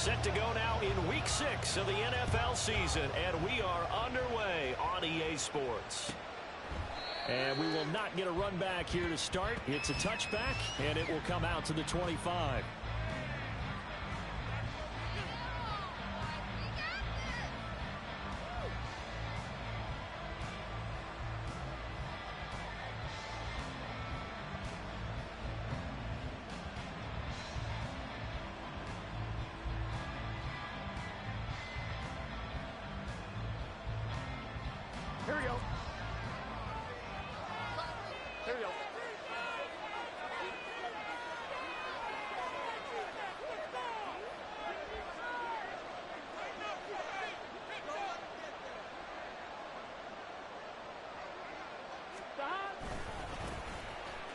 Set to go now in Week 6 of the NFL season, and we are underway on EA Sports. And we will not get a run back here to start. It's a touchback, and it will come out to the 25. Here we go. Here we go.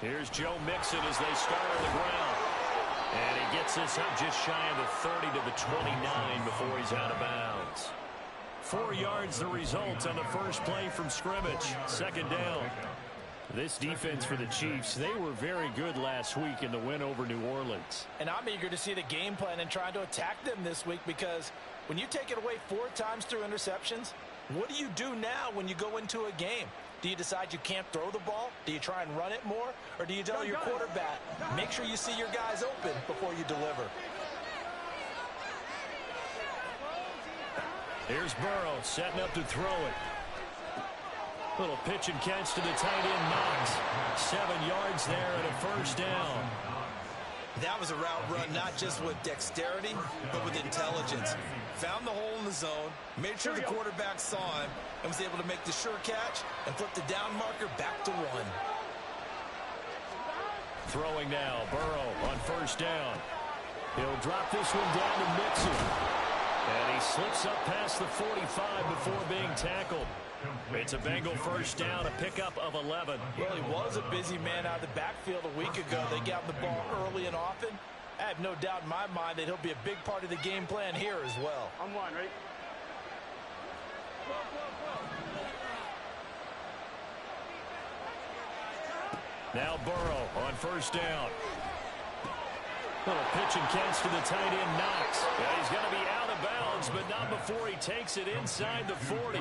Here's Joe Mixon as they start on the ground. And he gets this up just shy of the 30 to the 29 before he's out of bounds. 4 yards the result on the first play from scrimmage. Second down. This defense for the Chiefs, they were very good last week in the win over New Orleans. And I'm eager to see the game plan and trying to attack them this week, because when you take it away 4 times through interceptions, what do you do now when you go into a game? Do you decide you can't throw the ball? Do you try and run it more? Or do you tell your quarterback, make sure you see your guys open before you deliver? Here's Burrow setting up to throw it. Little pitch and catch to the tight end, Knox. 7 yards there and a first down. That was a route run not just with dexterity, but with intelligence. Found the hole in the zone, made sure the quarterback saw him, and was able to make the sure catch and flip the down marker back to 1. Throwing now, Burrow on first down. He'll drop this one down to Mixon. And he slips up past the 45 before being tackled. It's a Bengal first down, a pickup of 11. Well, he was a busy man out of the backfield a week ago. They got him the ball early and often. I have no doubt in my mind that he'll be a big part of the game plan here as well. On one, ready? Now Burrow on first down. Little pitch and catch to the tight end, Knox. Yeah, he's going to be out of bounds, but not before he takes it inside the 40.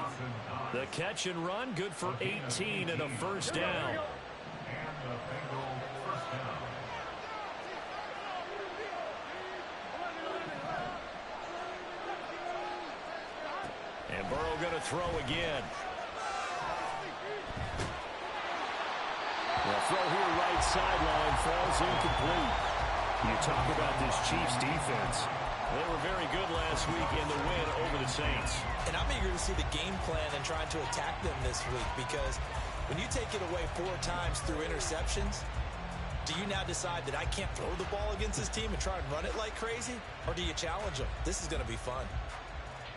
The catch and run, good for 18 and a first down. And Burrow going to throw again. The throw here right sideline falls incomplete. You talk about this Chiefs defense. They were very good last week in the win over the Saints. And I'm eager to see the game plan and trying to attack them this week, because when you take it away 4 times through interceptions, do you now decide that I can't throw the ball against this team and try and run it like crazy? Or do you challenge them? This is going to be fun.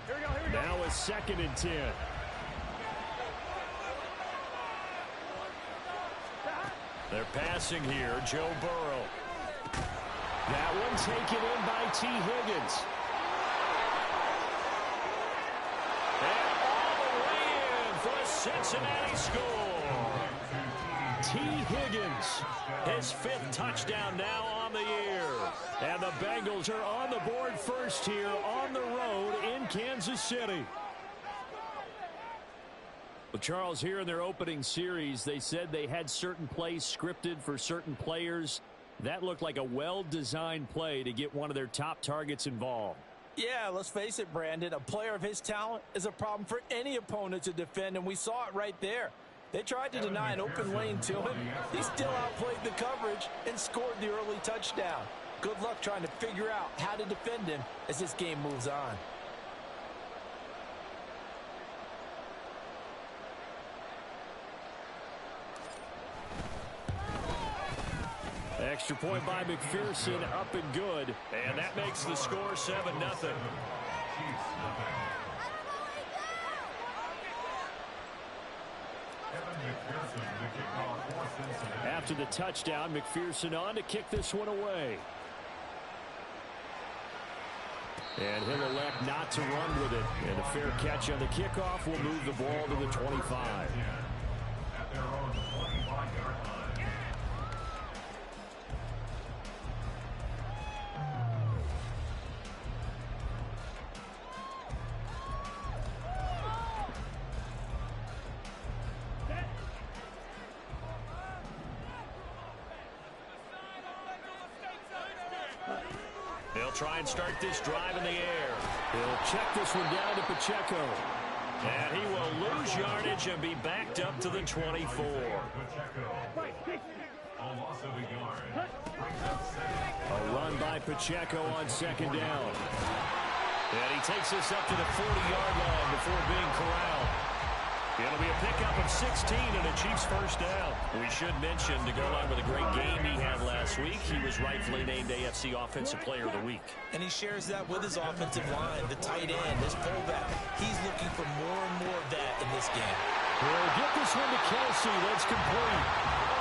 Here we go, here we go. Now a 2nd and 10. They're passing here, Joe Burrow. That one taken in by T. Higgins. And all the way in for a Cincinnati score. T. Higgins, his 5th touchdown now on the year. And the Bengals are on the board first here on the road in Kansas City. Well, Charles, here in their opening series, they said they had certain plays scripted for certain players. That looked like a well-designed play to get one of their top targets involved. Yeah, let's face it, Brandon. A player of his talent is a problem for any opponent to defend, and we saw it right there. They tried to deny an open lane to him. He still outplayed the coverage and scored the early touchdown. Good luck trying to figure out how to defend him as this game moves on. Extra point by McPherson, up and good. And that makes the score 7-0. After the touchdown, McPherson on to kick this one away. And he'll elect not to run with it. And a fair catch on the kickoff will move the ball to the 25. try and start this drive in the air. He'll check this one down to Pacheco. And he will lose yardage and be backed up to the 24. A run by Pacheco on second down. And he takes this up to the 40-yard line before being corralled. It'll be a pickup of 16 and a Chiefs first down. We should mention, to go along with a great game he had last week, he was rightfully named AFC Offensive Player of the Week. And he shares that with his offensive line, the tight end, his fullback. He's looking for more and more of that in this game. We'll get this one to Kelsey. That's complete.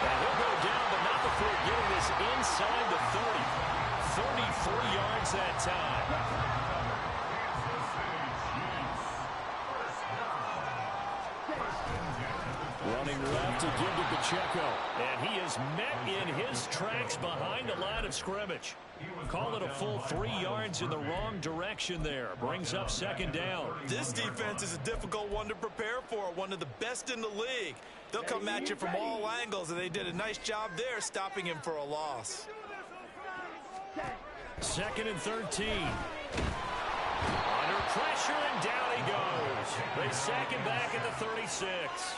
And he'll go down, but not before getting this inside the 30. 33 yards that time. Running left to give to Pacheco. And he is met in his tracks behind the line of scrimmage. Call it a full 3 yards in the wrong direction there. Brings up second down. This defense is a difficult one to prepare for, one of the best in the league. They'll come at you from all angles, and they did a nice job there stopping him for a loss. Second and 13. Under pressure, and down he goes. They sack him back at the 36.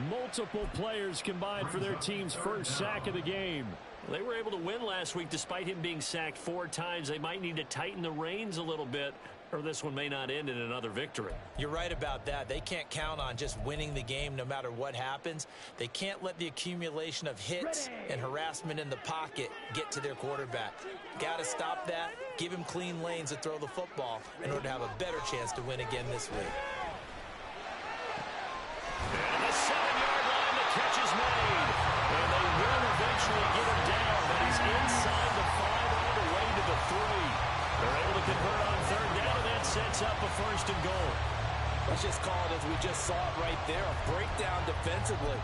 Multiple players combined for their team's first sack of the game. They were able to win last week despite him being sacked 4 times. They might need to tighten the reins a little bit, or this one may not end in another victory. You're right about that. They can't count on just winning the game no matter what happens. They can't let the accumulation of hits and harassment in the pocket get to their quarterback. Got to stop that, give him clean lanes to throw the football in order to have a better chance to win again this week. And the 7-yard line, the catch is made. And they will eventually get him down, but he's inside the 5 all the way to the 3. They're able to convert on third down, and that sets up a first and goal. Let's just call it as we just saw it right there, a breakdown defensively.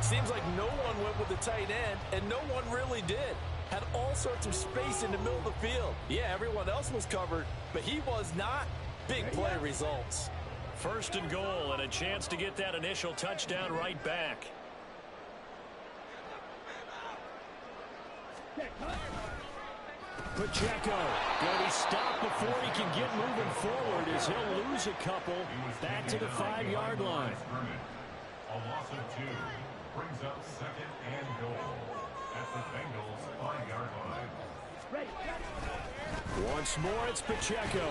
Seems like no one went with the tight end, and no one really did. Had all sorts of space in the middle of the field. Yeah, everyone else was covered, but he was not. Big play results. First and goal, and a chance to get that initial touchdown right back. Pacheco going to be stopped before he can get moving forward as he'll lose a couple back to the 5-yard line. A loss of 2 brings up second and goal at the Bengals 5-yard line. Once more, it's Pacheco.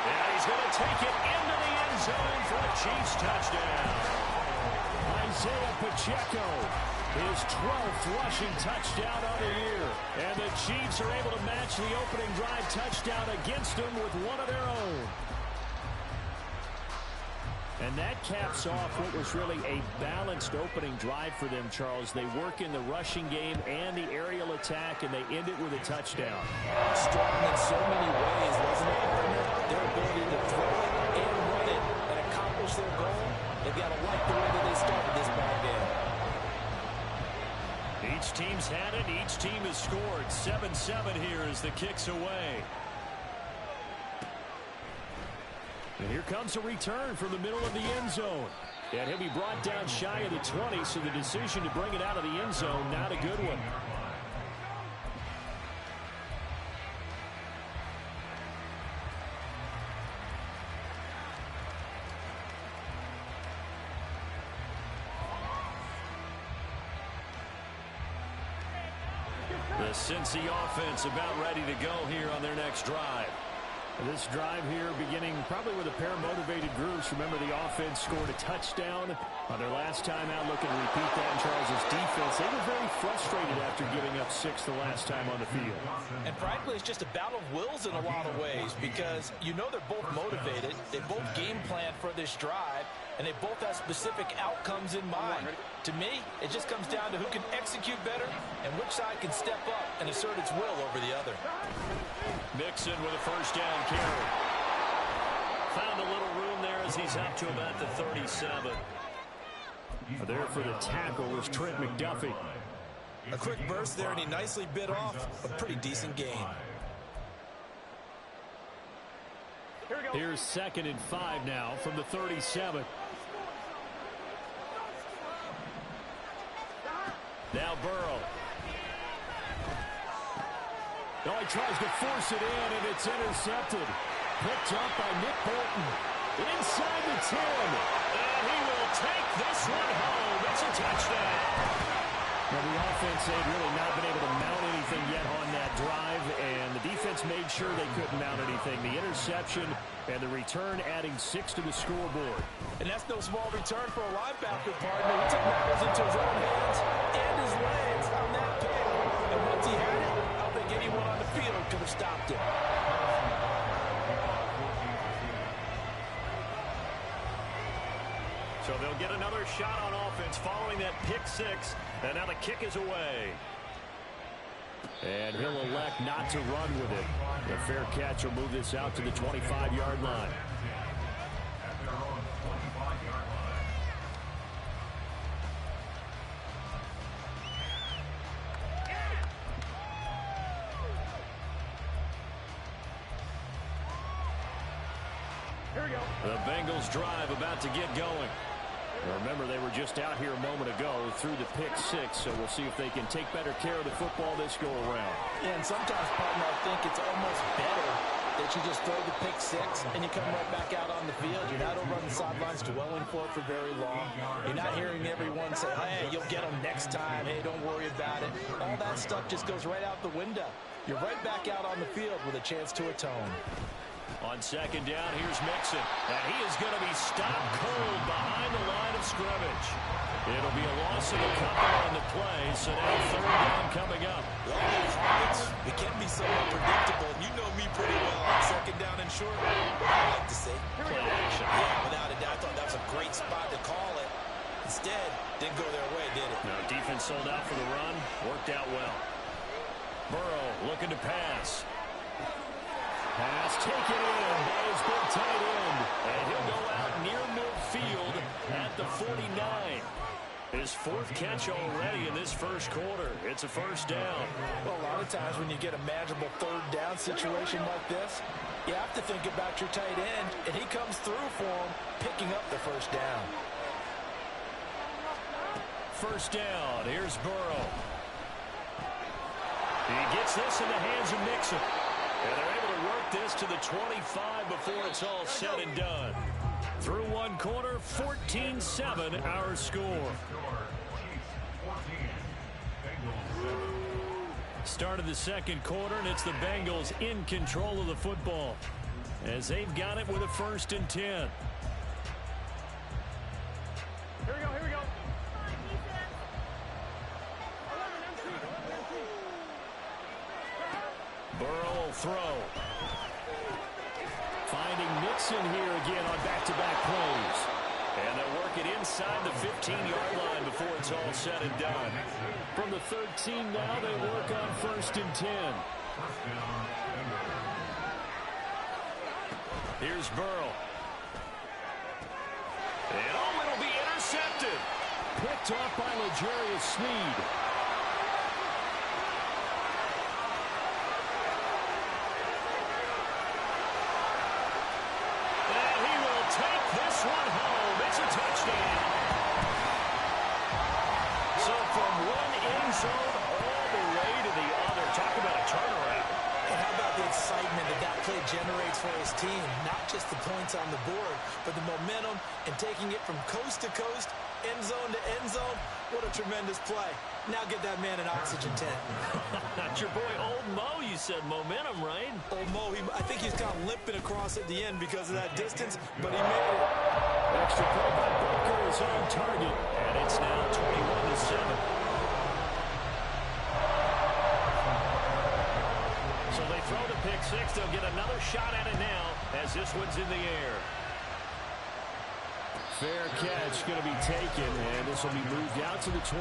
And he's going to take it into the end zone for a Chiefs touchdown. Isaiah Pacheco, his 12th rushing touchdown of the year. And the Chiefs are able to match the opening drive touchdown against him with one of their own. And that caps off what was really a balanced opening drive for them, Charles. They work in the rushing game and the aerial attack, and they end it with a touchdown. Strong in so many ways, wasn't it, Gardner? Their ability to throw it and run it and accomplish their goal. They've got to like the way that they started this ball game. Each team's had it. Each team has scored. 7-7 here as the kick's away. And here comes a return from the middle of the end zone. And he'll be brought down shy of the 20, so the decision to bring it out of the end zone, not a good one. The Cincy offense about ready to go here on their next drive. This drive here beginning probably with a pair of motivated groups. Remember, the offense scored a touchdown on their last time out, looking to repeat that in Charles' defense. They were very frustrated after giving up 6 the last time on the field. And frankly, it's just a battle of wills in a lot of ways because you know they're both motivated. They both game plan for this drive, and they both have specific outcomes in mind. To me, it just comes down to who can execute better and which side can step up and assert its will over the other. Mixon with a first down carry. Found a little room there as he's up to about the 37. There for the tackle was Trent McDuffie. A quick burst there, and he nicely bit off a pretty decent gain. Here's 2nd and 5 now from the 37. Now Burrow. Oh, he tries to force it in, and it's intercepted. Picked up by Nick Bolton. Inside the 10. And he will take this one home. It's a touchdown. Now, the offense had really not been able to mount anything yet on that drive, and the defense made sure they couldn't mount anything. The interception and the return adding 6 to the scoreboard. And that's no small return for a linebacker partner. He took matters into his own hands and his legs on that pick. And once he had it, I don't think anyone on the field could have stopped him. So they'll get another shot on offense following that pick 6. And now the kick is away. And he'll elect not to run with it. The fair catch will move this out to the 25-yard line. Here we go. The Bengals drive about to get going. Remember, they were just out here a moment ago through the pick 6, so we'll see if they can take better care of the football this go-around. Yeah, and sometimes, partner, I think it's almost better that you just throw the pick 6 and you come right back out on the field. You're not over on the sidelines dwelling for it for very long. You're not hearing everyone say, hey, you'll get them next time. Hey, don't worry about it. All that stuff just goes right out the window. You're right back out on the field with a chance to atone. On second down, here's Mixon. And he is going to be stopped cold behind the line of scrimmage. It'll be a loss of a couple on the play, so now third down coming up. It can be so unpredictable. You know me pretty well on second down and short. I like to say. Play action. Yeah, without a doubt. I thought that was a great spot to call it. Instead, didn't go their way, did it? No, defense sold out for the run. Worked out well. Burrow looking to pass. Pass taken in by his big tight end. And he'll go out near midfield at the 49. His 4th catch already in this first quarter. It's a first down. Well, a lot of times when you get a manageable third down situation like this, you have to think about your tight end, and he comes through for him, picking up the first down. First down. Here's Burrow. He gets this in the hands of Mixon. And they're able to work this to the 25 before it's all said and done. Through one quarter, 14-7 our score. Start of the second quarter, and it's the Bengals in control of the football as they've got it with a 1st and 10. Here we go, here we go. Burrow will throw. Finding Mixon here again on back-to-back plays. And they'll work it inside the 15-yard line before it's all said and done. From the 13 now, they work on 1st and 10. Here's Burrow. And it'll be intercepted. Picked off by L'Jarius Sneed. This one home. It's a touchdown. So from one end zone all the way to the other. Talk about a turnaround. And how about the excitement that play generates for his team? Not just the points on the board, but the momentum and taking it from coast to coast, end zone to end zone. What a tremendous play. Now get that man an oxygen tent. Not your boy Old Mo, you said momentum, right? Old Mo, I think he's kind of limping across at the end because of that distance, but he made it. Extra play by Booker is on target, and it's now 21-7. So they throw the pick 6. They'll get another shot at it now as this one's in the air. Fair catch going to be taken, and this will be moved out to the 25.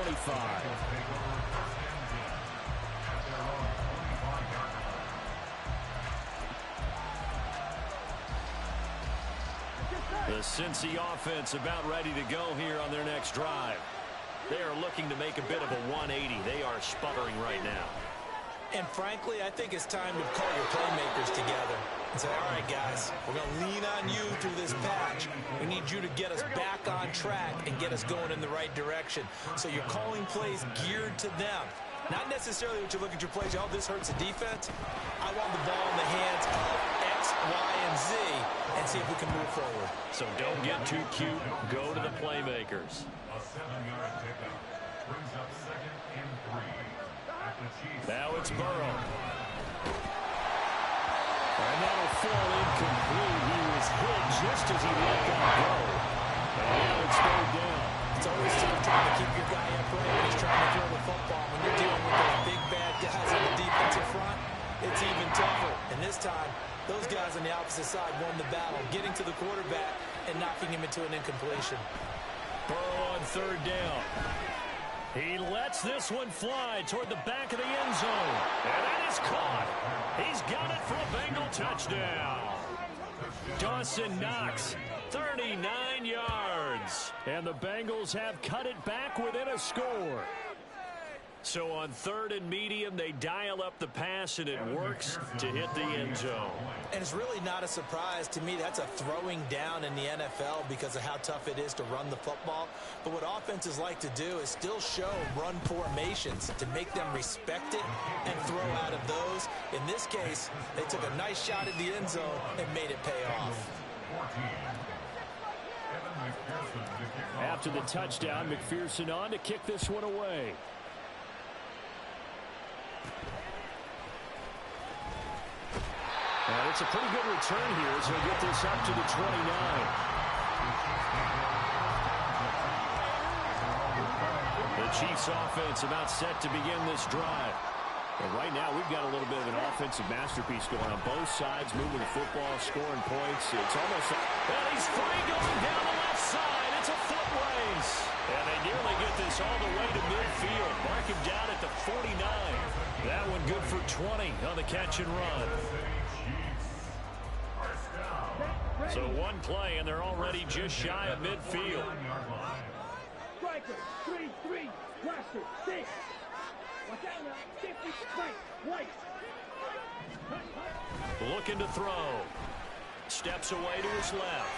The Cincy offense about ready to go here on their next drive. They are looking to make a bit of a 180. They are sputtering right now. And frankly, I think it's time to call your playmakers together and say, all right, guys, we're going to lean on you through this patch. We need you to get us back on track and get us going in the right direction. So you're calling plays geared to them. Not necessarily what you look at your plays, oh, this hurts the defense. I want the ball in the hands of X, Y, and Z and see if we can move forward. So don't get too cute. Go to the playmakers. A 7-yard pickup brings up 2nd and 3 at the Chiefs. Now it's Burrow. And that'll fall incomplete. He was hit just as he let that go. And now it's 3rd down. It's always tough trying to keep your guy upright when he's trying to throw the football. When you're dealing with those big, bad guys on the defensive front, it's even tougher. And this time, those guys on the opposite side won the battle, getting to the quarterback and knocking him into an incompletion. Burrow on 3rd down. He lets this one fly toward the back of the end zone. And that is caught. He's got it for a Bengal touchdown. Dawson Knox, 39 yards. And the Bengals have cut it back within a score. So on 3rd and medium, they dial up the pass, and it works to hit the end zone. And it's really not a surprise to me. That's a throwing down in the NFL because of how tough it is to run the football. But what offenses like to do is still show run formations to make them respect it and throw out of those. In this case, they took a nice shot at the end zone and made it pay off. After the touchdown, McPherson on to kick this one away. And it's a pretty good return here as he'll get this up to the 29. The Chiefs offense about set to begin this drive. And right now we've got a little bit of an offensive masterpiece going on both sides, moving the football, scoring points. It's almost like, and he's free going down the left side. It's a foot race. And they nearly get this all the way to midfield. Mark him down at the 49. That one good for 20 on the catch and run. So one play, and they're already just shy of midfield. Striker, 3-3, Blaster, 6. Watch out now, 50, right, Looking to throw. Steps away to his left.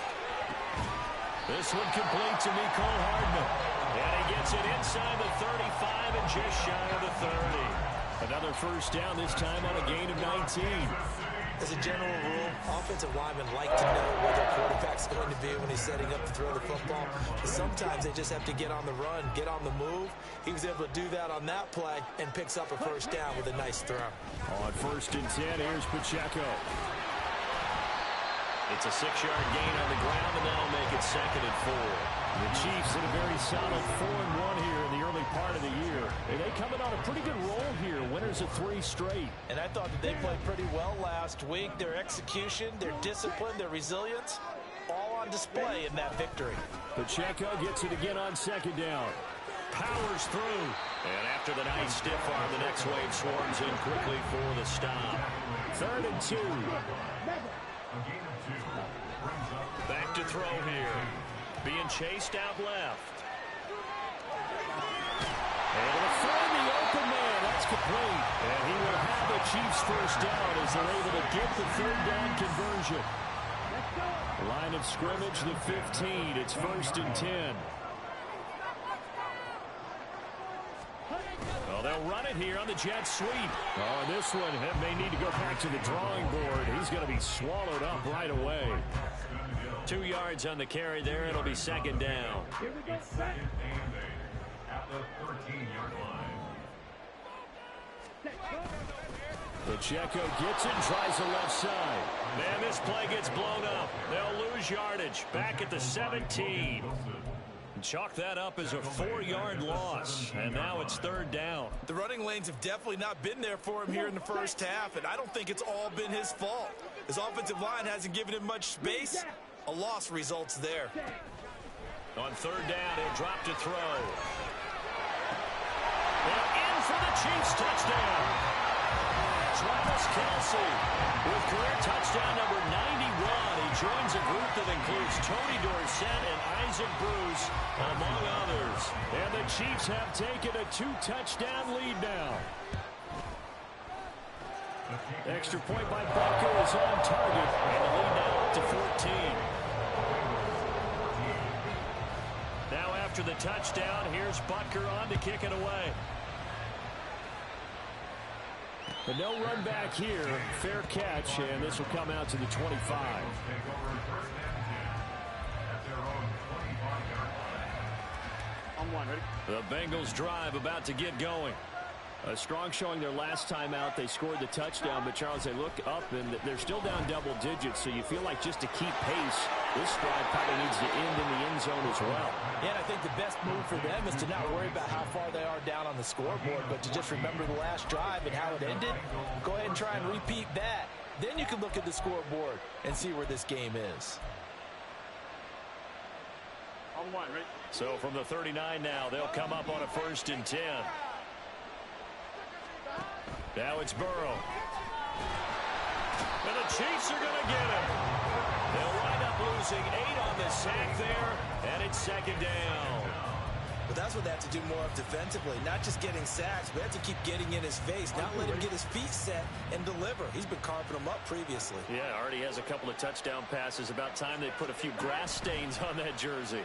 This one complete to Mecole Hardman. And he gets it inside the 35 and just shy of the 30. Another first down, this time on a gain of 19. As a general rule, offensive linemen like to know where their quarterback's going to be when he's setting up to throw the football. But sometimes they just have to get on the run, get on the move. He was able to do that on that play and picks up a first down with a nice throw. On 1st and 10, here's Pacheco. It's a 6-yard gain on the ground, and that'll make it 2nd and 4. The Chiefs in a very solid 4-1 here in the early part of the year. And they coming on a pretty good roll here, winners of 3 straight. And I thought that they played pretty well last week. Their execution, their discipline, their resilience, all on display in that victory. Pacheco gets it again on 2nd down. Powers through. And after the nice stiff arm, the next wave swarms in quickly for the stop. 3rd and 2. Back to throw here. Being chased out left. Able to find the open man. That's complete. And he will have the Chiefs first down as they're able to get the 3rd down conversion. Line of scrimmage, the 15. It's 1st and 10. Well, they'll run it here on the jet sweep. Oh, and this one may need to go back to the drawing board. He's going to be swallowed up right away. 2 yards on the carry there. It'll be 2nd down. Here we go, set. At the 13-yard line. Pacheco gets it and tries the left side. Man, this play gets blown up. They'll lose yardage. Back at the 17. Chalk that up as a 4-yard loss, and now it's 3rd down. The running lanes have definitely not been there for him here in the first half, and I don't think it's all been his fault. His offensive line hasn't given him much space. A loss results there. On 3rd down, he'll drop to throw. And in for the Chiefs touchdown. Travis Kelce with career touchdown number 91. He joins a group that includes Tony Dorsett and Isaac Bruce, among others. And the Chiefs have taken a 2-touchdown lead now. Extra point by Butker is on target, and the lead now up to 14. Now after the touchdown, here's Butker on to kick it away. But no run back here. Fair catch, and this will come out to the 25. The Bengals drive about to get going. A strong showing their last time out. They scored the touchdown, but Charles, they look up and they're still down double digits, so you feel like just to keep pace, this drive probably needs to end in the end zone as well. Yeah, and I think the best move for them is to not worry about how far they are down on the scoreboard, but to just remember the last drive and how it ended. Go ahead and try and repeat that. Then you can look at the scoreboard and see where this game is. So from the 39 now, they'll come up on a 1st and 10. Now it's Burrow. And the Chiefs are going to get him. They'll wind up losing 8 on the sack there, and it's 2nd down. But that's what they have to do more of defensively, not just getting sacks, but they have to keep getting in his face, not let him get his feet set and deliver. He's been carving them up previously. Yeah, already has a couple of touchdown passes. About time they put a few grass stains on that jersey.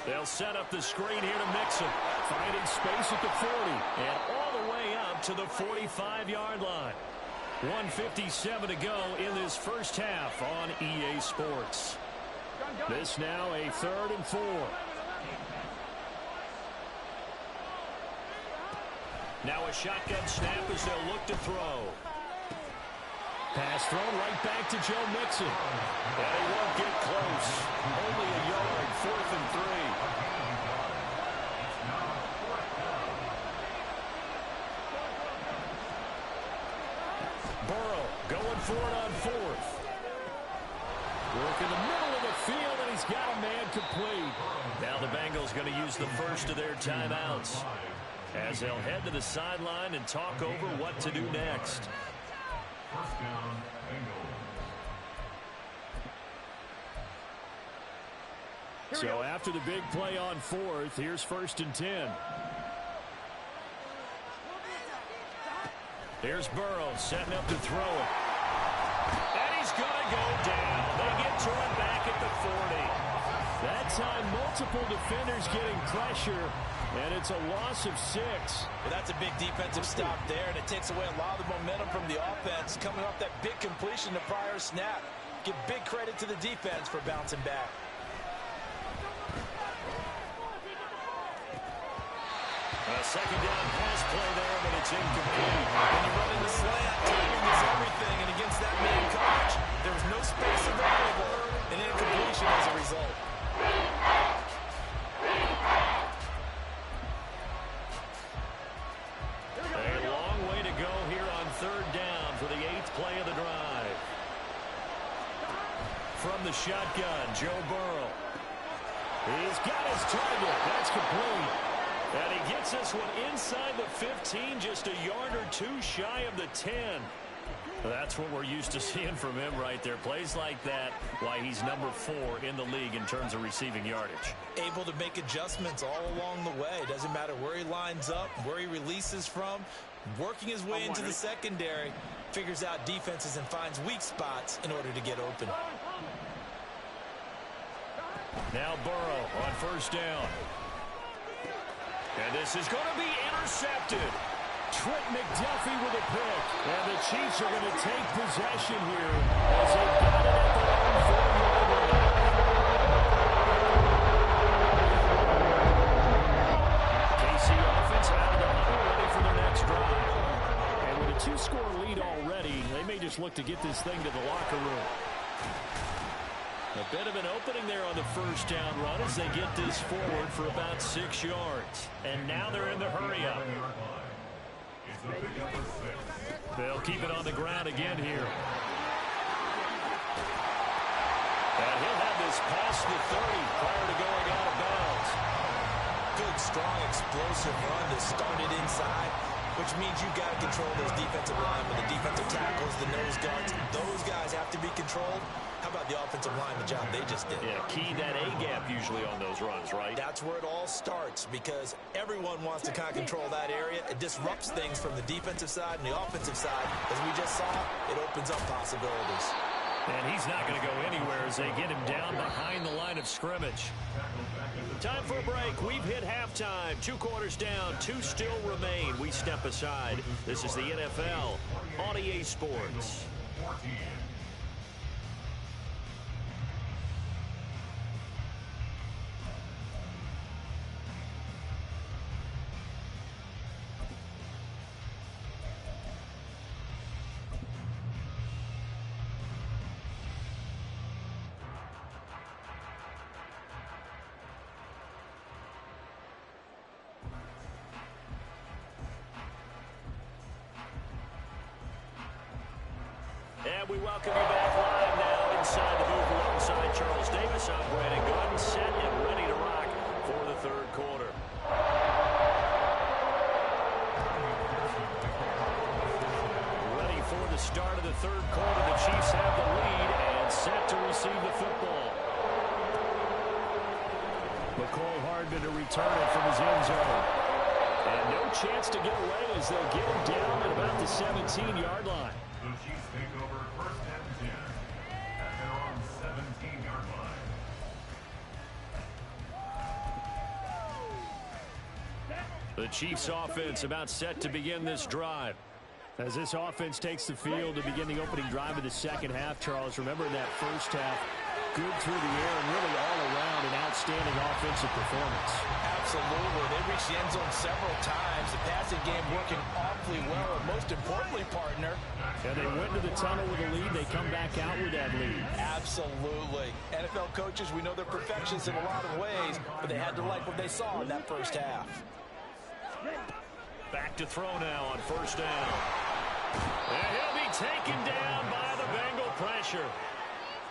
They'll set up the screen here to Mixon. Finding space at the 40. And all the way up to the 45-yard line. 1:57 to go in this first half on EA Sports. This now a 3rd and 4. Now a shotgun snap as they'll look to throw. Pass thrown right back to Joe Mixon. And he won't get close. Only a yard, 4th and 3. Burrow going for it on 4th. Work in the middle of the field, and he's got a man complete. Now the Bengals going to use the first of their timeouts as they'll head to the sideline and talk over what to do next. 1st down, Bengals. So after the big play on 4th, here's 1st and 10. Here's Burrow setting up to throw it. And he's going to go down. They get to him back at the 40. That time, multiple defenders getting pressure, and it's a loss of 6. Well, that's a big defensive stop there, and it takes away a lot of the momentum from the offense coming off that big completion the prior snap. Give big credit to the defense for bouncing back. A 2nd down pass play there, but it's incomplete. When you run in the slant, timing is everything, and against that man coverage, there was no space available, and incompletion as a result. A long way to go here on 3rd down for the 8th play of the drive. From the shotgun, Joe Burrow. He's got his target. That's complete. And he gets this one inside the 15, just a yard or 2 shy of the 10. That's what we're used to seeing from him right there. Plays like that, why he's number 4 in the league in terms of receiving yardage. Able to make adjustments all along the way. Doesn't matter where he lines up, where he releases from. Working his way into the secondary, figures out defenses and finds weak spots in order to get open. Now Burrow on 1st down. And this is going to be intercepted. Trent McDuffie with a pick. And the Chiefs are going to take possession here as they got it at their own 4-yard line. KC offense out of the huddle, ready for their next drive. And with a 2-score lead already, they may just look to get this thing to the locker room. A bit of an opening there on the 1st down run as they get this forward for about 6 yards. And now they're in the hurry-up. They'll keep it on the ground again here. And he'll have this past the 30 prior to going out of bounds. Good, strong, explosive run to start it inside, which means you've got to control those defensive linemen, the defensive tackles, the nose guards. Those guys have to be controlled. How about the offensive line, the job they just did? Yeah, key that A-gap usually on those runs, right? That's where it all starts because everyone wants to kind of control that area. It disrupts things from the defensive side and the offensive side. As we just saw, it opens up possibilities. And he's not going to go anywhere as they get him down behind the line of scrimmage. Time for a break. We've hit halftime. 2 quarters down. 2 still remain. We step aside. This is the NFL on EA Sports. And we welcome you back live now inside the booth alongside Charles Davis. I'm Brandon Gaudin, set and ready to rock for the 3rd quarter. Ready for the start of the 3rd quarter. The Chiefs have the lead and set to receive the football. McCole Hardman to return it from his end zone. And no chance to get away as they'll get him down at about the 17-yard line. The Chiefs take over 1st and 10 at their own 17-yard line. The Chiefs offense about set to begin this drive. As this offense takes the field to begin the opening drive of the 2nd half, Charles, remember in that 1st half, good through the air and really all around an outstanding offensive performance. Absolutely. They reached the end zone several times. The passing game working awfully well. And most importantly, partner. And they went to the tunnel with a lead. They come back out with that lead. Absolutely. NFL coaches, we know they're perfectionists in a lot of ways, but they had to like what they saw in that 1st half. Back to throw now on 1st down. And he'll be taken down by the Bengal pressure.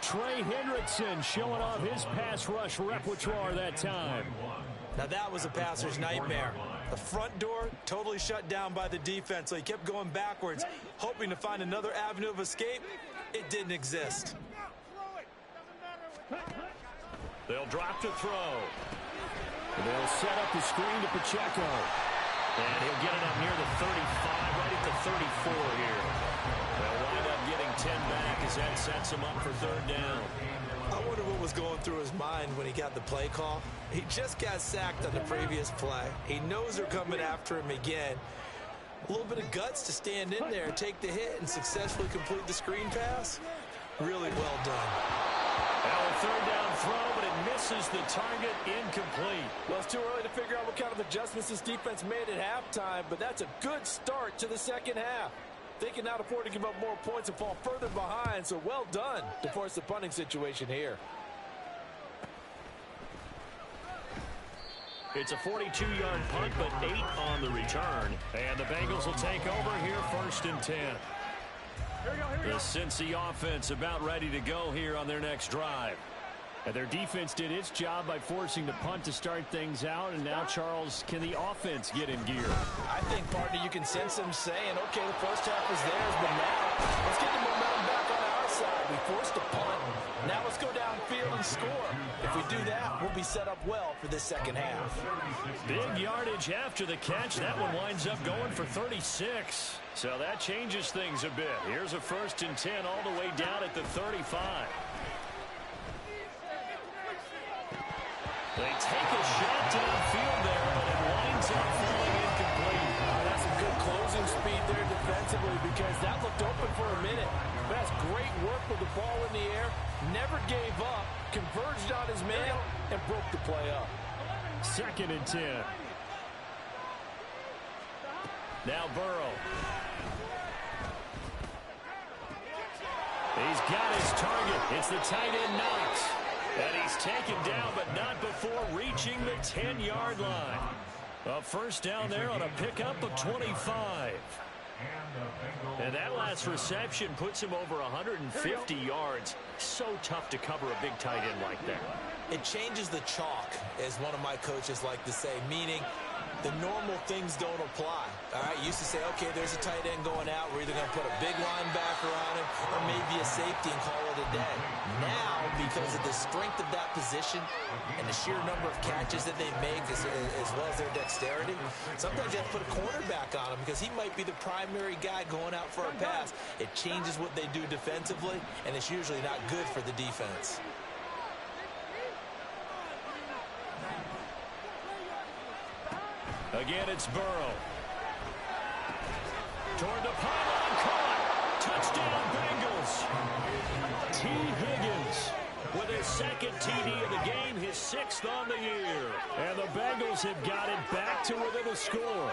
Trey Hendrickson showing off his pass rush repertoire that time. Now that was a passer's nightmare. The front door totally shut down by the defense, so he kept going backwards, hoping to find another avenue of escape. It didn't exist. They'll drop to throw. They'll set up the screen to Pacheco. And he'll get it up near the 35, right at the 34 here. They'll wind up getting 10 back as that sets him up for 3rd down. I wonder what was going through his mind when he got the play call. He just got sacked on the previous play. He knows they're coming after him again. A little bit of guts to stand in there and take the hit and successfully complete the screen pass. Really well done. Now a 3rd down throw, but it misses the target, incomplete. Well, it's too early to figure out what kind of adjustments this defense made at halftime, but that's a good start to the 2nd half. They can now afford to give up more points and fall further behind, so well done to force the punting situation here. It's a 42-yard punt, but 8 on the return. And the Bengals will take over here 1st and 10. The Cincy offense about ready to go here on their next drive. And their defense did its job by forcing the punt to start things out. And now, Charles, can the offense get in gear? I think, partner, you can sense them saying, okay, the 1st half was theirs, but now let's get the momentum back on our side. We forced a punt. Now let's go downfield and score. If we do that, we'll be set up well for this 2nd half. Big yardage after the catch. That one winds up going for 36. So that changes things a bit. Here's a 1st and 10 all the way down at the 35. They take a shot downfield there, but it winds up falling incomplete. That's some good closing speed there defensively because that looked open for a minute. That's great work with the ball in the air. Never gave up, converged on his man, and broke the play up. 2nd and 10. Now Burrow. He's got his target. It's the tight end Knox. And he's taken down, but not before reaching the 10-yard line. A 1st down there on a pickup of 25. And that last reception puts him over 150 yards. So tough to cover a big tight end like that. It changes the chalk, as one of my coaches like to say, meaning the normal things don't apply. All right, you used to say, okay, there's a tight end going out. We're either going to put a big linebacker on him or maybe a safety and call it a day. Now, because of the strength of that position and the sheer number of catches that they make as well as their dexterity. Sometimes you have to put a cornerback on him because he might be the primary guy going out for a pass. It changes what they do defensively, and it's usually not good for the defense. Again, it's Burrow. Toward the pylon, caught. Touchdown, Bengals. T. Higgins with his second TD of the game, his 6th on the year. And the Bengals have got it back to within a score.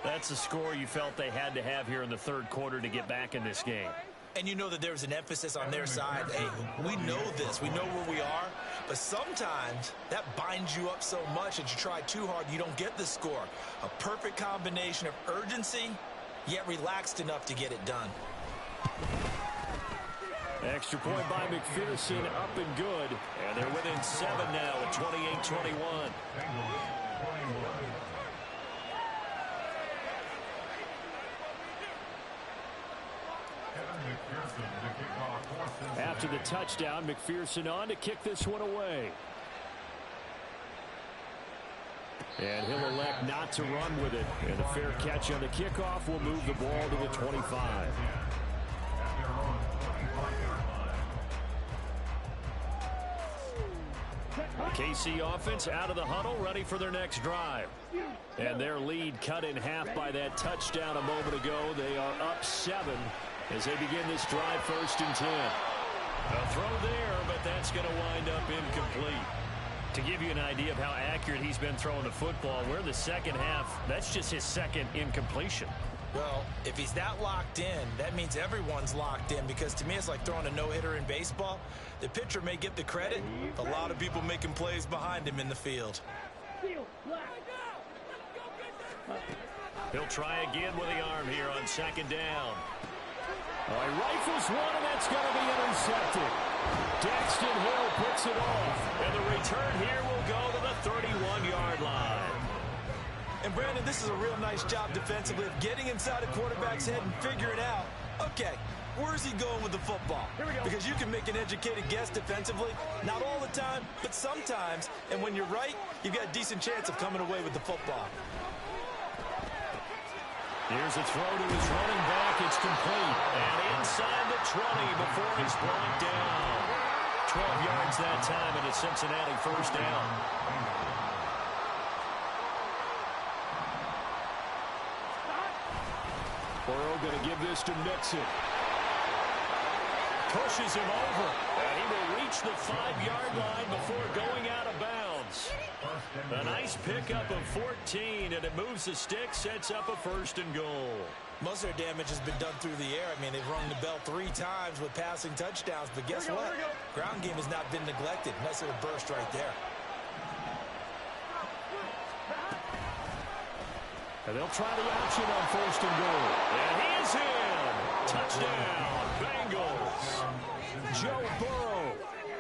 That's the score you felt they had to have here in the third quarter to get back in this game. And you know that there's an emphasis on their side. Hey, we know this. We know where we are. But sometimes that binds you up so much that you try too hard, you don't get the score. A perfect combination of urgency, yet relaxed enough to get it done. Extra point by McPherson, up and good. And they're within 7 now at 28-21. After the touchdown, McPherson on to kick this one away. And he'll elect not to run with it. And a fair catch on the kickoff will move the ball to the 25. KC offense out of the huddle, ready for their next drive. And their lead cut in half by that touchdown a moment ago. They are up 7 as they begin this drive, 1st and 10. A throw there, but that's going to wind up incomplete. To give you an idea of how accurate he's been throwing the football, we're in the second half. That's just his 2nd incompletion. Well, if he's that locked in, that means everyone's locked in, because to me it's like throwing a no-hitter in baseball. The pitcher may get the credit, a lot of people making plays behind him in the field. He'll try again with the arm here on 2nd down. He rifles one, and that's going to be intercepted. Daxton Hill picks it off, and the return here will go to the 31-yard line. And Brandon, this is a real nice job defensively of getting inside a quarterback's head and figuring out, okay, where's he going with the football? Because you can make an educated guess defensively, not all the time, but sometimes. And when you're right, you've got a decent chance of coming away with the football. Here's a throw to his running back. It's complete. And inside the 20 before he's brought down. 12 yards that time, and a Cincinnati 1st down. Burrow going to give this to Mixon. Pushes him over. And he will reach the 5-yard line before going out of bounds. A nice pickup of 14, and it moves the stick, sets up a 1st and goal. Most of their damage has been done through the air. I mean, they've rung the bell 3 times with passing touchdowns, but guess what? Ground game has not been neglected. Nice little burst right there. And they'll try the option on 1st and goal. And he is in. Touchdown, Bengals. Joe Burrow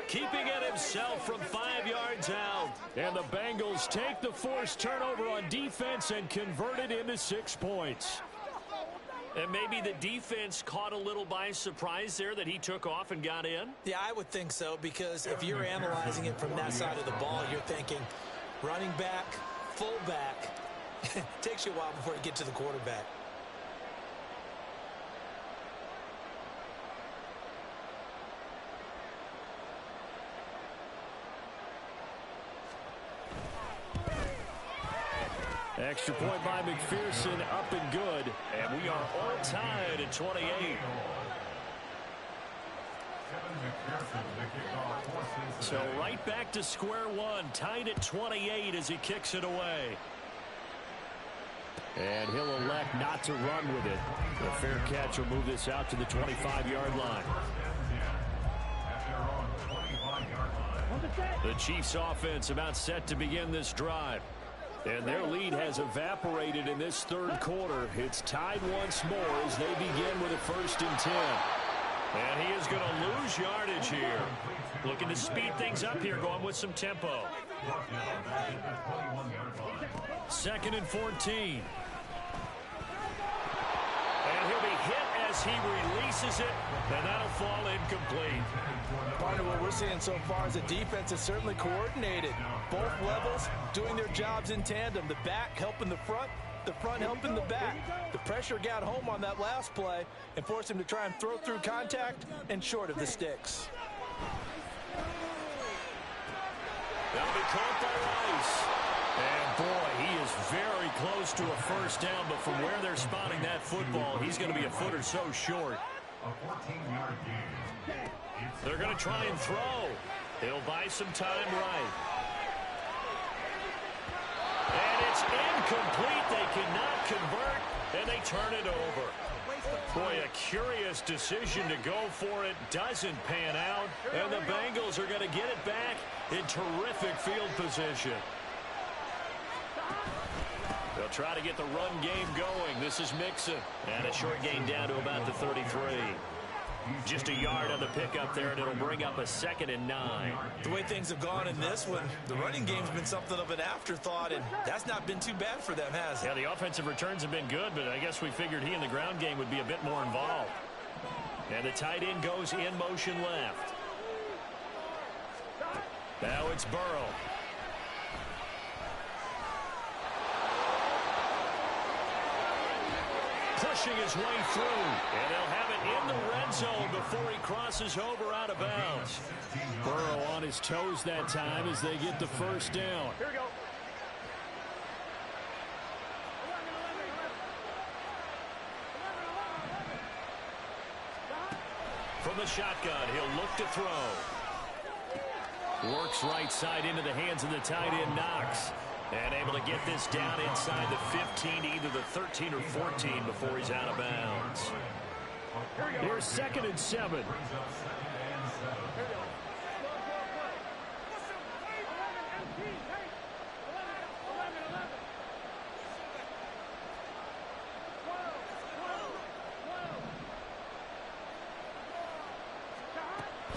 keeping it himself from 5 yards out. And the Bengals take the forced turnover on defense and convert it into 6 points. And maybe the defense caught a little by surprise there that he took off and got in? Yeah, I would think so, because if you're analyzing it from that side of the ball, you're thinking running back, fullback. It takes you a while before you get to the quarterback. Extra point by McPherson, up and good. And we are all tied at 28. So right back to square one, tied at 28 as he kicks it away. And he'll elect not to run with it. A fair catch will move this out to the 25-yard line. The Chiefs offense about set to begin this drive. And their lead has evaporated in this third quarter. It's tied once more as they begin with a 1st and 10. And he is going to lose yardage here. Looking to speed things up here, going with some tempo. 2nd and 14. And he'll be hit as he releases it, and that'll fall incomplete. Part of what we're seeing so far is the defense is certainly coordinated. Both levels doing their jobs in tandem. The back helping the front helping the back. The pressure got home on that last play and forced him to try and throw through contact and short of the sticks. That'll be caught by Rice. And boy, he is very close to a first down, but from where they're spotting that football, he's going to be a foot or so short. A 14-yard gain. They're going to try and throw. He'll buy some time right. And it's incomplete. They cannot convert, and they turn it over. Boy, a curious decision to go for it. Doesn't pan out, and the Bengals are going to get it back in terrific field position. They'll try to get the run game going. This is Mixon. And a short gain down to about the 33. Just a yard on the pickup there, and it'll bring up a 2nd and 9. The way things have gone in this one, the running game's been something of an afterthought, and that's not been too bad for them, has it? Yeah, the offensive returns have been good, but I guess we figured he in the ground game would be a bit more involved. And the tight end goes in motion left. Now it's Burrow. Pushing his way through, and they'll have it in the red zone before he crosses over out of bounds. Burrow on his toes that time as they get the first down. Here we go. From the shotgun, he'll look to throw. Works right side into the hands of the tight end, Knox. And able to get this down inside the 15, either the 13 or 14 before he's out of bounds. Here's 2nd and 7.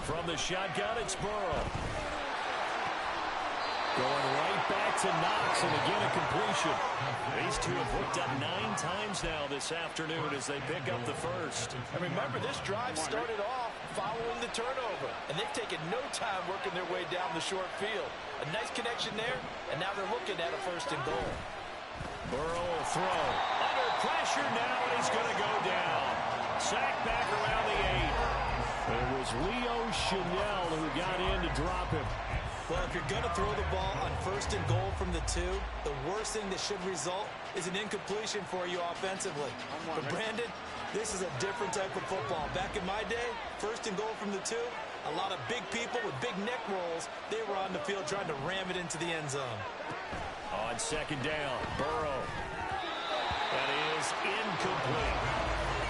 From the shotgun, it's Burrow. Going right back to Knox, and again a completion. These two have hooked up 9 times now this afternoon as they pick up the first. And remember, this drive started off following the turnover, and they've taken no time working their way down the short field. A nice connection there, and now they're looking at a 1st and goal. Burrow will throw. Under pressure now, and he's going to go down. Sacked back around the 8. It was Leo Chenal who got in to drop him. Well, if you're going to throw the ball on 1st and goal from the 2, the worst thing that should result is an incompletion for you offensively. But Brandon, this is a different type of football. Back in my day, 1st and goal from the 2, a lot of big people with big neck rolls, they were on the field trying to ram it into the end zone. On 2nd down, Burrow. That is incomplete.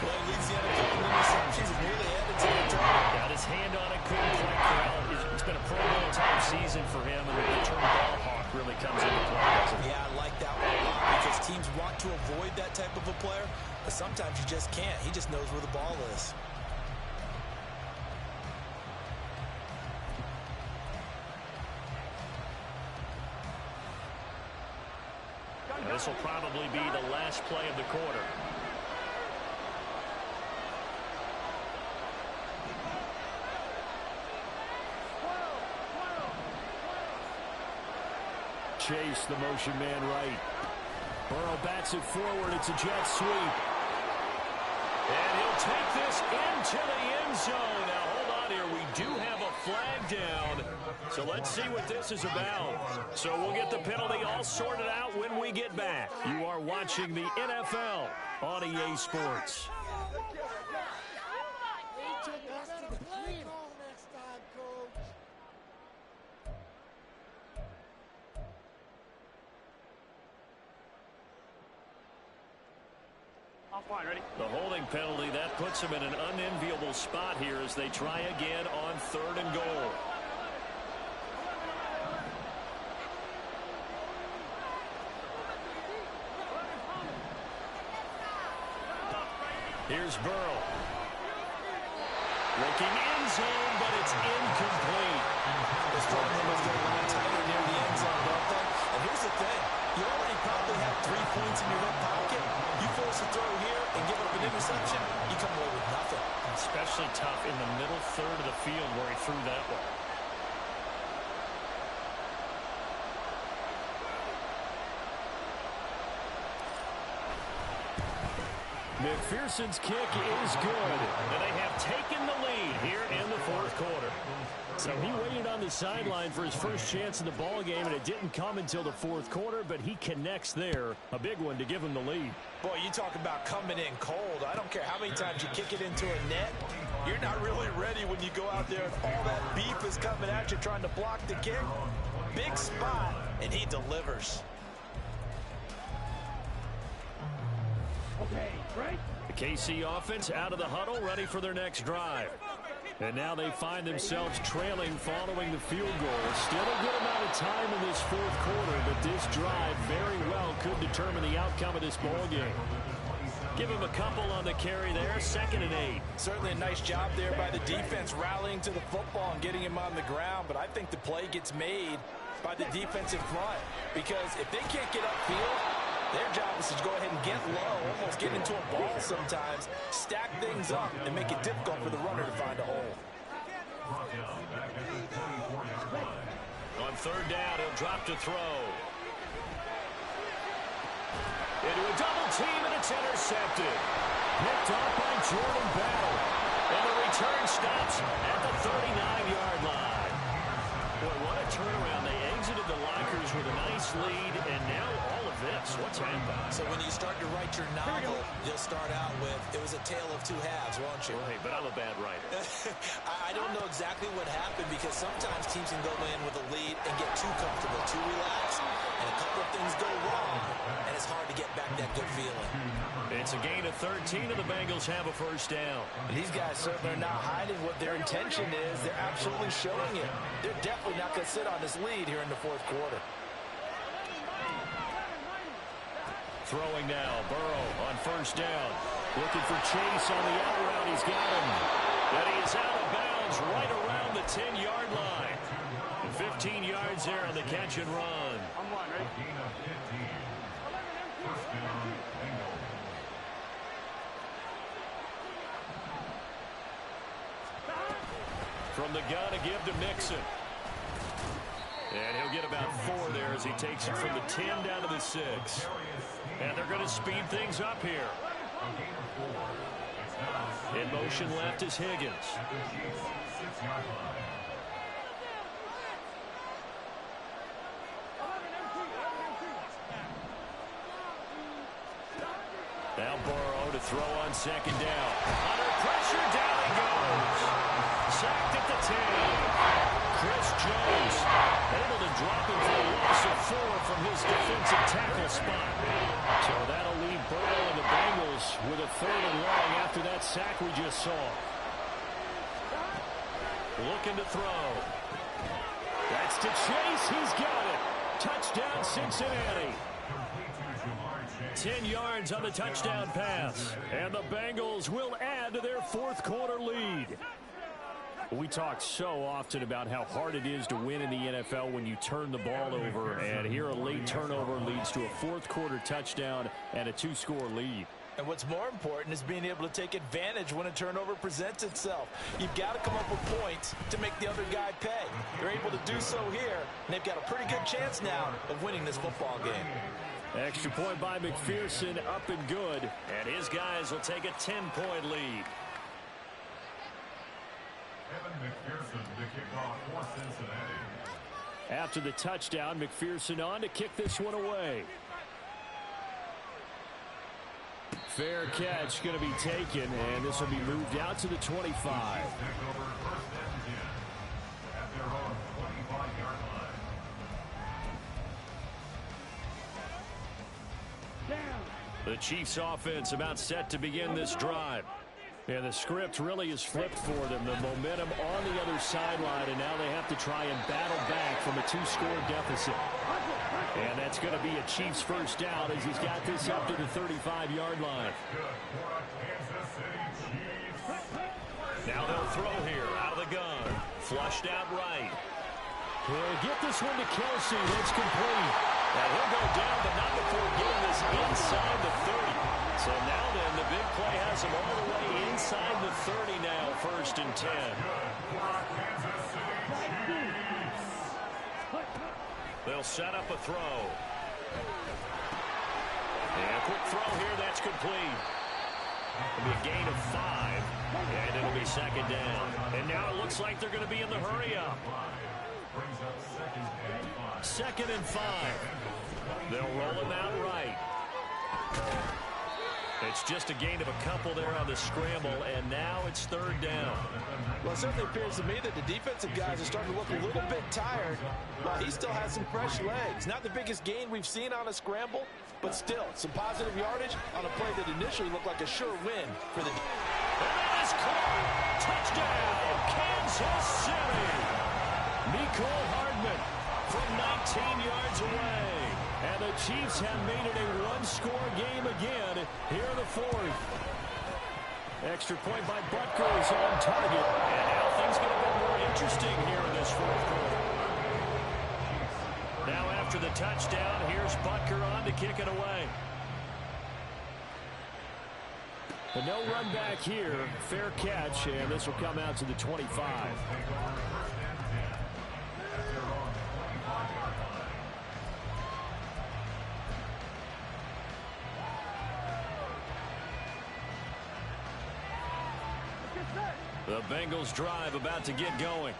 Well, he leads the NFL in interceptions and nearly added to the total. Got his hand on it, couldn't quite corral it. It's been a Pro Bowl type season for him, and the term ball hawk really comes into play, doesn't it? Yeah, I like that one a lot because teams want to avoid that type of a player, but sometimes you just can't. He just knows where the ball is. This will probably be the last play of the quarter. Chase, the motion man right. Burrow bats it forward. It's a jet sweep. And he'll take this into the end zone. Now, hold on here. We do have a flag down. So let's see what this is about. So we'll get the penalty all sorted out when we get back. You are watching the NFL on EA Sports. Offline, ready? The holding penalty, that puts them in an unenviable spot here as they try again on 3rd and goal. Here's Burrow. Looking end zone, but it's incomplete. The strong numbers get a lot tighter near the end zone, don't they? And here's the thing. You already probably have 3 points in your hip pocket. You force a throw here and give up an interception, you come away with through that one. McPherson's kick is good, and they have taken the lead here in the fourth quarter. So he waited on the sideline for his first chance in the ball game, and it didn't come until the fourth quarter, but he connects there. A big one to give him the lead. Boy, you talk about coming in cold. I don't care how many times you kick it into a net. You're not really ready when you go out there and all that beef is coming at you trying to block the kick. Big spot, and he delivers. Okay, right? The KC offense out of the huddle, ready for their next drive. And now they find themselves trailing following the field goal. Still a good amount of time in this fourth quarter, but this drive very well could determine the outcome of this ball game. Give him a couple on the carry there, 2nd and 8. Certainly a nice job there by the defense rallying to the football and getting him on the ground, but I think the play gets made by the defensive front, because if they can't get upfield, their job is to go ahead and get low, almost get into a ball sometimes, stack things up, and make it difficult for the runner to find a hole. On 3rd down, he'll drop to throw. Into a double team, and it's intercepted. Picked off by Jordan Battle. And the return stops at the 39-yard line. Boy, what a turnaround. They exited the lockers with a nice lead, and now all of this. What's happened? So when you start to write your novel, you'll start out with, it was a tale of two halves, won't you? Right, but I'm a bad writer. I don't know exactly what happened, because sometimes teams can go in with a lead and get too comfortable, too relaxed, and a couple of things go wrong, and it's hard to get back that good feeling. It's a gain of 13, and the Bengals have a first down. And these guys certainly are not hiding what their intention is. They're absolutely showing it. They're definitely not going to sit on this lead here in the fourth quarter. Throwing now, Burrow on 1st down. Looking for Chase on the out route. He's got him. And he is out of bounds right around the 10-yard line. And 15 yards there on the catch and run. I'm one, right? From the gun to give to Mixon. And he'll get about 4 there as he takes it from the 10 down to the 6. And they're going to speed things up here. In motion left is Higgins. Now Burrow to throw on 2nd down. Under pressure, down he goes. Sacked at the 10. Chris Jones able to drop him for a loss of 4 from his defensive tackle spot. So that'll leave Burrow and the Bengals with a 3rd and long after that sack we just saw. Looking to throw. That's to Chase. He's got it. Touchdown, Cincinnati. 10 yards on the touchdown pass. And the Bengals will add to their fourth quarter lead. We talk so often about how hard it is to win in the NFL when you turn the ball over. And here a late turnover leads to a fourth quarter touchdown and a 2-score lead. And what's more important is being able to take advantage when a turnover presents itself. You've got to come up with points to make the other guy pay. They're able to do so here, and they've got a pretty good chance now of winning this football game. Extra point by McPherson, up and good. And his guys will take a 10-point lead. Evan McPherson, the kickoff for Cincinnati. After the touchdown, McPherson on to kick this one away. Fair catch going to be taken, and this will be moved out to the 25. The Chiefs offense about set to begin this drive. And the script really is flipped for them. The momentum on the other sideline, and now they have to try and battle back from a 2-score deficit. And that's going to be a Chiefs first down as he's got this up to the 35-yard line. Now they'll throw here out of the gun. Flushed out right. He'll get this one to Kelsey. That's complete. And he'll go down, but not before getting this inside the 30. So now then, the big play has him all the way inside the 30 now, 1st and 10. They'll set up a throw. And a quick throw here. That's complete. It'll be a gain of 5, and it'll be second down. And now it looks like they're going to be in the hurry-up. Second and 5. They'll roll him out right. It's just a gain of a couple there on the scramble, and now it's third down. Well, it certainly appears to me that the defensive guys are starting to look a little bit tired, while he still has some fresh legs. Not the biggest gain we've seen on a scramble, but still, some positive yardage on a play that initially looked like a sure win for the... And that is caught! Touchdown, Kansas City! Mecole Hardman from 19 yards away. And the Chiefs have made it a one-score game again here in the fourth. Extra point by Butker is on target. And now things get a bit more interesting here in this fourth quarter. Now after the touchdown, here's Butker on to kick it away. But no run back here. Fair catch, and this will come out to the 25. The Bengals drive about to get going.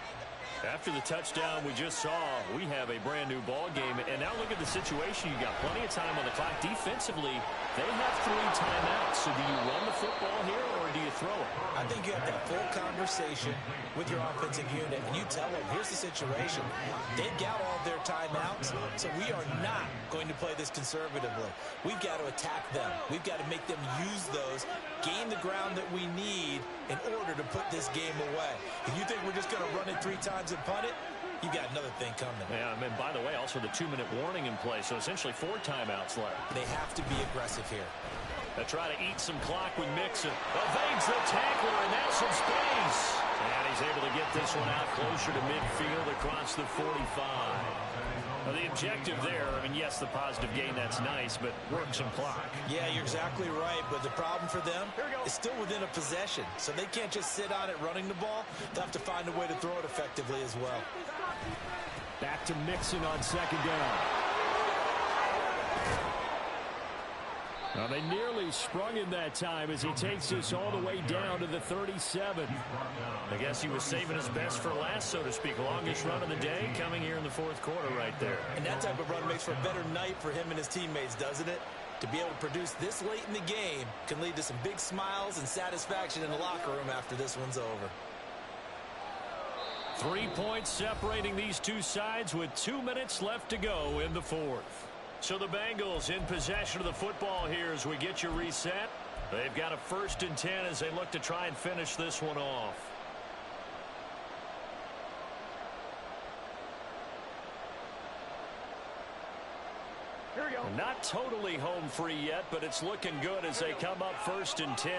After the touchdown we just saw, we have a brand new ball game. And now look at the situation. You got plenty of time on the clock. Defensively, they have 3 timeouts. So do you run the football here or do you throw it? I think you have that full conversation with your offensive unit, and you tell them, here's the situation. They've got all their timeouts, so we are not going to play this conservatively. We've got to attack them. We've got to make them use those, gain the ground that we need in order to put this game away. If you think we're just going to run it 3 times and punt it, you got another thing coming. Yeah, and by the way, also the 2-minute warning in play, so essentially 4 timeouts left. They have to be aggressive here. They try to eat some clock with Mixon. Evades the tackler, and now some space. And he's able to get this one out closer to midfield across the 45. Now, the objective there, I mean, yes, the positive gain, that's nice, but work some clock. Yeah, you're exactly right, but the problem for them is still within a possession, so they can't just sit on it running the ball. They'll have to find a way to throw it effectively as well. Back to Mixon on second down. Well, they nearly sprung him that time as he takes this all the way down to the 37. I guess he was saving his best for last, so to speak. Longest run of the day coming here in the fourth quarter right there. And that type of run makes for a better night for him and his teammates, doesn't it? To be able to produce this late in the game can lead to some big smiles and satisfaction in the locker room after this one's over. 3 points separating these two sides with 2 minutes left to go in the fourth. So the Bengals in possession of the football here as we get you reset. They've got a 1st and 10 as they look to try and finish this one off. Here we go. Not totally home free yet, but it's looking good as they come up 1st and 10.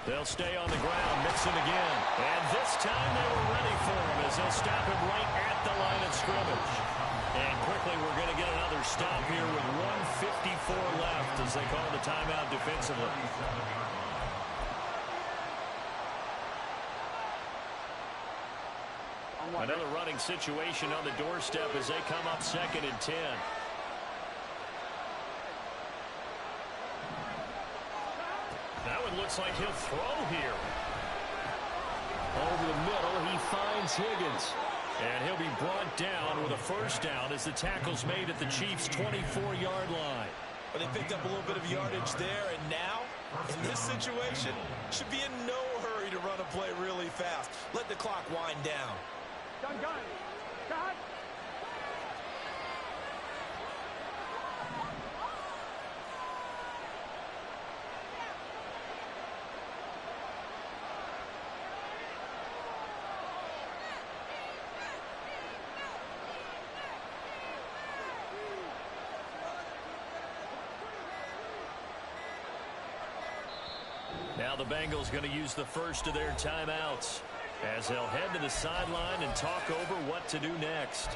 They'll stay on the ground, Mixon again. And this time they were ready for him as they'll stop him right at the line of scrimmage. And quickly we're going to get another stop here with 1:54 left as they call the timeout defensively. Another running situation on the doorstep as they come up 2nd and 10. That one looks like he'll throw here. Over the middle, he finds Higgins. And he'll be brought down with a 1st down as the tackle's made at the Chiefs' 24-yard line. But they picked up a little bit of yardage there, and now, in this situation, should be in no hurry to run a play really fast. Let the clock wind down. Gun. Cut. Now the Bengals going to use the first of their timeouts as they'll head to the sideline and talk over what to do next.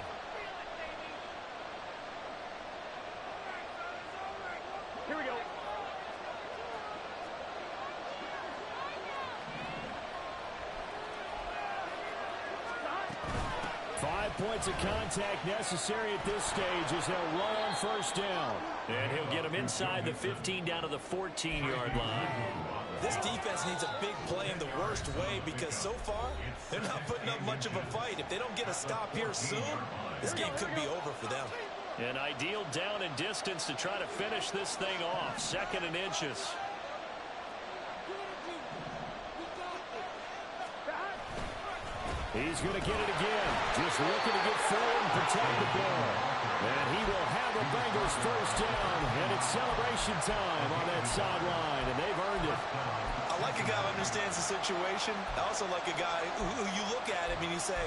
points of contact necessary at this stage as they'll run on first down. And he'll get him inside the 15 down to the 14-yard line. This defense needs a big play in the worst way because so far, they're not putting up much of a fight. If they don't get a stop here soon, this game could be over for them. An ideal down and distance to try to finish this thing off. 2nd and inches. He's going to get it again. Just looking to get forward and protect the ball. And he will have the Bengals first down. And it's celebration time on that sideline. And they've earned it. I like a guy who understands the situation. I also like a guy who you look at him and you say,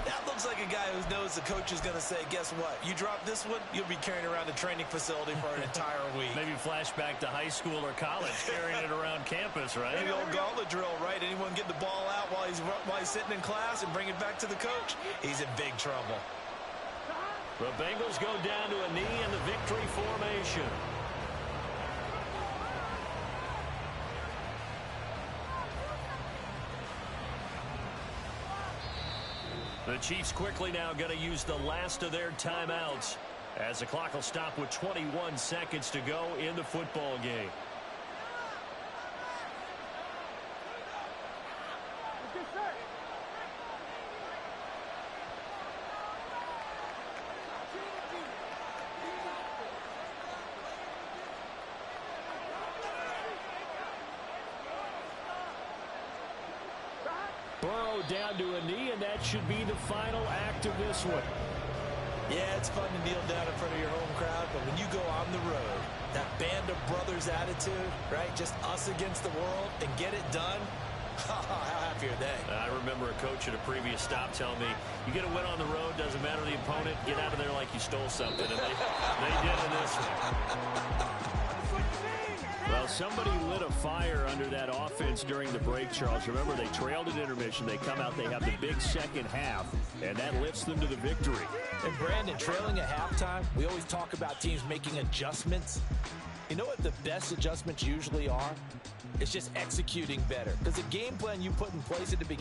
that looks like a guy who knows the coach is going to say, guess what? You drop this one, you'll be carrying around the training facility for an entire week. Maybe flashback to high school or college, carrying it around campus, right? The old gauntlet drill, right? Anyone get the ball out while he's sitting in class and bring it back to the coach? He's in big trouble. The Bengals go down to a knee in the victory formation. The Chiefs quickly now going to use the last of their timeouts as the clock will stop with 21 seconds to go in the football game. Burrow down to a knee, and that should be the final act of this one. Yeah, it's fun to kneel down in front of your home crowd, but when you go on the road, that band of brothers attitude, right? Just us against the world and get it done. How happy are they? I remember a coach at a previous stop telling me, you get a win on the road, doesn't matter the opponent, get out of there like you stole something. And they did in this one. Well, somebody lit a fire under that offense during the break, Charles. Remember, they trailed at intermission. They come out, they have the big second half, and that lifts them to the victory. And, Brandon, trailing at halftime, we always talk about teams making adjustments. You know what the best adjustments usually are? It's just executing better. Because the game plan you put in place at the beginning